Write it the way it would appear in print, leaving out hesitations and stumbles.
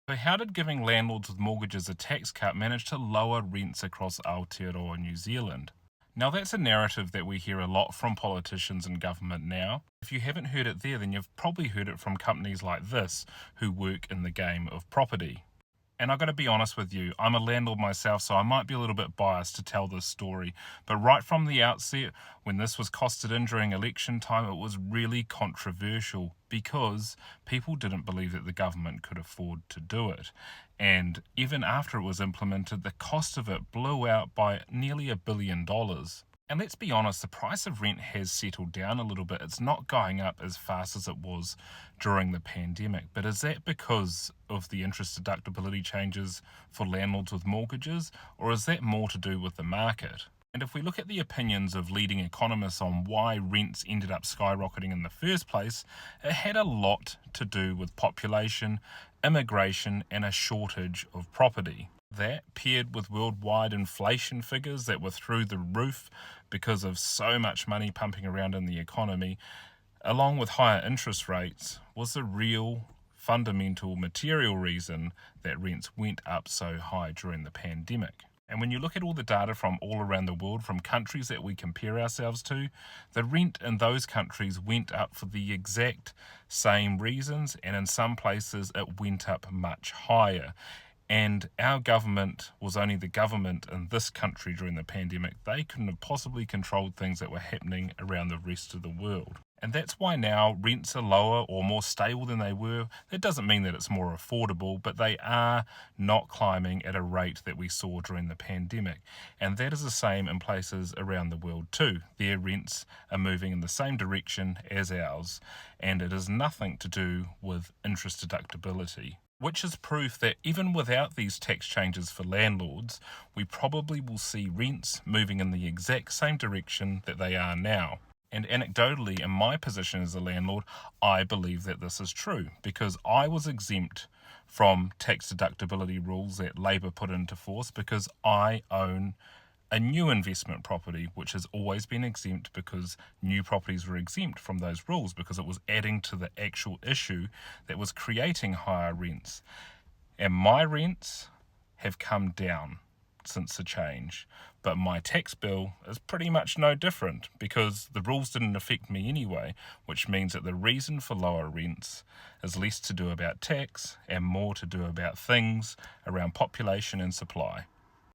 So how did giving landlords with mortgages a tax cut manage to lower rents across Aotearoa, New Zealand? Now that's a narrative that we hear a lot from politicians and government now. If you haven't heard it there, then you've probably heard it from companies like this who work in the game of property. And I've got to be honest with you, I'm a landlord myself, so I might be a little bit biased to tell this story. But right from the outset, when this was costed in during election time, it was really controversial because people didn't believe that the government could afford to do it. And even after it was implemented, the cost of it blew out by nearly $1 billion. And let's be honest, the price of rent has settled down a little bit. It's not going up as fast as it was during the pandemic. But is that because of the interest deductibility changes for landlords with mortgages, or is that more to do with the market? And if we look at the opinions of leading economists on why rents ended up skyrocketing in the first place, it had a lot to do with population, immigration, and a shortage of property. That, paired with worldwide inflation figures that were through the roof because of so much money pumping around in the economy, along with higher interest rates, was the real fundamental material reason that rents went up so high during the pandemic. And when you look at all the data from all around the world, from countries that we compare ourselves to, the rent in those countries went up for the exact same reasons, and in some places it went up much higher. And our government was only the government in this country during the pandemic. They couldn't have possibly controlled things that were happening around the rest of the world. And that's why now rents are lower or more stable than they were. That doesn't mean that it's more affordable, but they are not climbing at a rate that we saw during the pandemic. And that is the same in places around the world too. Their rents are moving in the same direction as ours, and it is nothing to do with interest deductibility. Which is proof that even without these tax changes for landlords, we probably will see rents moving in the exact same direction that they are now. And anecdotally, in my position as a landlord, I believe that this is true because I was exempt from tax deductibility rules that Labor put into force because I own a new investment property, which has always been exempt because new properties were exempt from those rules because it was adding to the actual issue that was creating higher rents. And my rents have come down since the change, but my tax bill is pretty much no different because the rules didn't affect me anyway, which means that the reason for lower rents is less to do about tax and more to do about things around population and supply.